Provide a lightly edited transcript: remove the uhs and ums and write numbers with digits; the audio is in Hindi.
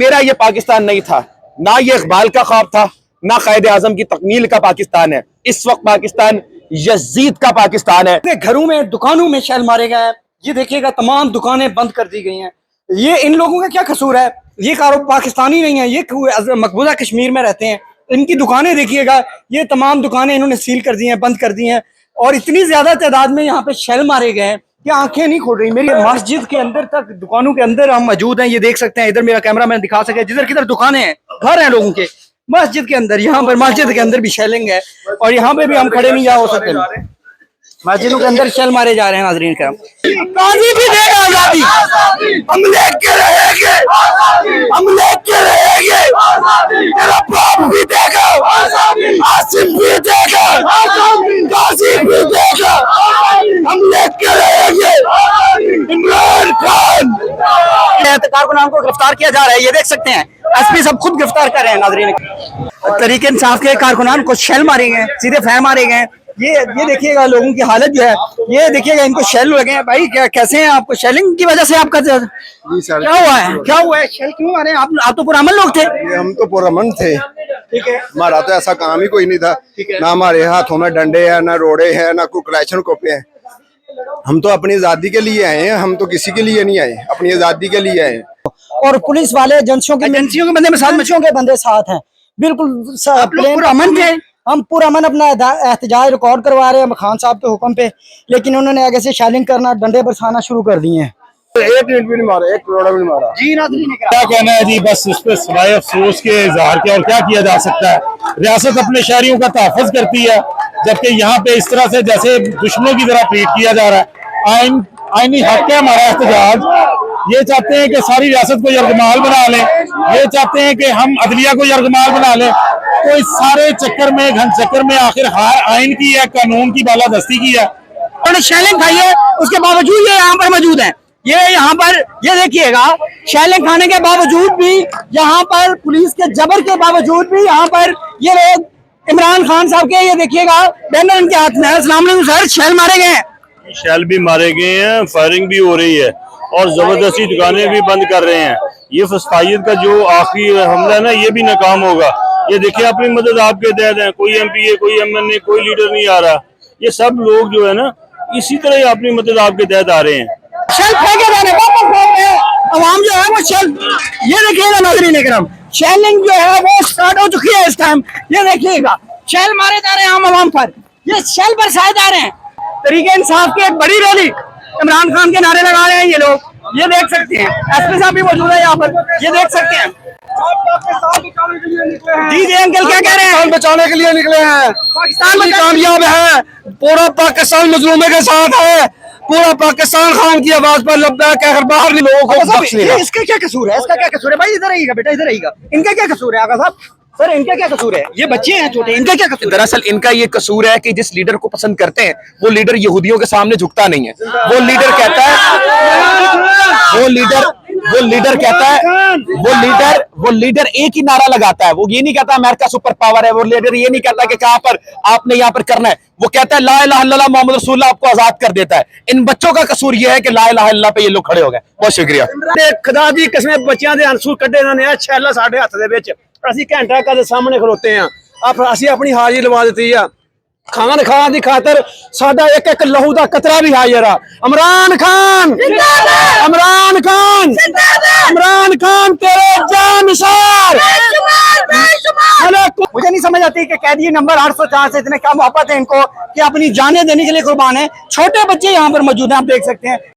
मेरा ये पाकिस्तान नहीं था, ना ये इकबाल का ख्वाब था, ना कायदे आजम की तकमील का पाकिस्तान है। इस वक्त पाकिस्तान यजीद का पाकिस्तान है। घरों में, दुकानों में शेल मारे गए हैं। ये देखिएगा, तमाम दुकानें बंद कर दी गई हैं। ये इन लोगों का क्या कसूर है? ये पाकिस्तानी नहीं है, ये मकबूजा कश्मीर में रहते हैं। इनकी दुकानें देखिएगा, ये तमाम दुकानें इन्होंने सील कर दी हैं, बंद कर दी हैं। और इतनी ज्यादा तादाद में यहाँ पे शेल मारे गए हैं कि आंखें नहीं खोल रही। मेरी मस्जिद के अंदर तक, दुकानों के अंदर हम मौजूद हैं। ये देख सकते हैं, इधर मेरा कैमरा मैन दिखा सके, जिधर किधर दुकानें हैं, घर हैं लोगों के, मस्जिद के अंदर, यहाँ पर मस्जिद के अंदर भी शेलिंग है। और यहाँ पे भी हम खड़े नहीं जा हो सकते। मस्जिदों के अंदर शेल मारे जा रहे हैं। नाज़रीन करम, काजी भी देगा आजादी, हम लेके रहेंगे, हम लेके रहेंगे। तेरा बाप भी देगा, आसिम भी देगा, काजी भी देगा, हम लेके रहेंगे। इमरान खान कारकुनान को गिरफ्तार किया जा रहा है। ये देख सकते हैं, एसपी सब खुद गिरफ्तार कर रहे हैं। नाज़रीन, तरीके इंसाफ के कारकुनान को शेल मारे गए, सीधे फैर मारे गए। ये देखिएगा लोगों की हालत जो है, ये देखिएगा, इनको शेल लगे हैं। भाई कैसे हैं? आपको शेलिंग की वजह से आपका जी सर, क्या हुआ है? क्या हुआ है? शेल क्यों मारे? आप तो पुरअमन लोग थे। हम तो पुरअमन थे। ठीक है, हमारा तो ऐसा काम ही कोई नहीं था। ना हमारे हाथों में डंडे हैं, ना रोड़े हैं, ना कोई क्लैशन कोपे हैं। हम तो अपनी आजादी के लिए आए हैं, हम तो किसी के लिए नहीं आए, अपनी आजादी के लिए आए हैं। और पुलिस वाले एजेंसियों के बंदे साथ हैं, बिल्कुल अमन थे। हम पूरा अमन अपना एहतजाज रिकॉर्ड करवा रहे हैं खान साहब के हुक्म पे, लेकिन उन्होंने आगे से शेलिंग करना, डंडे बरसाना शुरू कर दिए हैं। एक मिनट भी नहीं मारा, एक करोड़ भी नहीं मारा। जी नाज़रीन, क्या कहना है जी? बस इस पे सिवाय अफसोस के इजहार के और क्या किया जा सकता है। रियासत अपने शहरियों का तहफ़्फ़ुज़ करती है, जबकि यहाँ पे इस तरह से जैसे दुश्मनों की तरह ट्रीट किया जा रहा है। आईनी हक है हमारा एहतजाज। ये चाहते हैं कि सारी रियासत को यरगमाल बना लें, ये चाहते हैं कि हम अदलिया को यरगमाल बना लें। तो इस सारे चक्कर में, घन चक्कर में आखिर हार आइन की है, कानून की बालादस्ती की है। उन्होंने शेलिंग खाई है, उसके बावजूद ये यहाँ पर मौजूद है। ये यहाँ पर, ये देखिएगा, शेलिंग खाने के बावजूद भी, यहाँ पर पुलिस के जबर के बावजूद भी यहाँ पर ये लोग इमरान खान साहब के, ये देखिएगा, बैनर इनके हाथ में है। अस्सलाम वालेकुम सर, शेल मारे गए हैं। शेल भी मारे गए हैं, फायरिंग भी हो रही है और जबरदस्ती दुकानें भी बंद कर रहे हैं। ये फसाइयत का जो आखिरी हमला है ना, ये भी नाकाम होगा। ये देखिए, अपनी मदद आपके तहत है, कोई एमपीए, कोई एमएनए, कोई लीडर नहीं आ रहा। ये सब लोग जो है ना, इसी तरह अपनी मदद आपके तहत आ रहे हैं। शेल फेंके जाने, वापस फेंक रहे हैं। अवाम जो है वो शेल, ये देखिएगा नाज़रीन करम, शेलिंग जो है वो स्टार्ट हो चुकी है इस टाइम। ये देखिएगा, शेल मारे जा रहे हैं आम आवाम पर, ये शेल बरसाए जा रहे हैं। तरीके इंसाफ की एक बड़ी रैली, इमरान खान के नारे लगा रहे हैं ये लोग। ये देख सकते हैं, एसपी साहब भी मौजूद है यहाँ पर, ये देख सकते हैं। जी जी अंकल, क्या कह रहे हैं? बचाने के लिए निकले हैं। पाकिस्तान में कामयाब है, पूरा पाकिस्तान मजलूमे के साथ है, पूरा पाकिस्तान खान की आवाज पर लब्बैक है। बाहर नहीं लोगों को बख्श नहीं। इसका क्या कसूर है? इसका क्या कसूर है? भाई इधर आइएगा बेटा, इधर आइएगा। इनका क्या कसूर है आगा साहब? सर, इनका क्या कसूर है? ये बच्चे हैं छोटे, इनका क्या कसूर? दरअसल इनका ये कसूर है कि जिस लीडर को पसंद करते हैं, वो लीडर यहूदियों के सामने झुकता नहीं है। वो लीडर कहता है, वो लीडर एक ही नारा लगाता है। वो ये नहीं कहता अमेरिका सुपर पावर है। वो लीडर ये नहीं कहता कि कहां पर आपने यहाँ पर करना है। वो कहता है ला इलाहा इल्लल्लाह मोहम्मद रसूलुल्लाह आपको आजाद कर देता है। इन बच्चों का कसूर ये है कि ला इलाहा इल्लल्लाह पे ये लोग खड़े हो गए। बहुत शुक्रिया। खुदा दी कसम, बच्चों के अंसू कड्डे इन्होंने छैला साडे हत्थ दे विच। ਅਸੀਂ ਘੰਟਾ ਕਦੇ ਸਾਹਮਣੇ ਖਲੋਤੇ ਆ, ਅਸੀਂ ਆਪਣੀ ਹਾਜ਼ਰੀ ਲਵਾ ਦਿੱਤੀ ਆ। ਖਾਨ ਖਾਨ ਦੀ ਖਾਤਰ ਸਾਡਾ ਇੱਕ ਇੱਕ ਲਹੂ ਦਾ ਕਤਰਾ ਵੀ ਹਾਜ਼ਰ ਆ। इमरान खान जिंदाबाद, इमरान खान जिंदाबाद, इमरान खान तेरे जानसार। मुझे नहीं समझ आती कि कैदी नंबर 804 से इतने क्या मोहब्बत है इनको कि अपनी जानें देने के लिए कुर्बान है। छोटे बच्चे यहाँ पर मौजूद हैं, आप देख सकते हैं।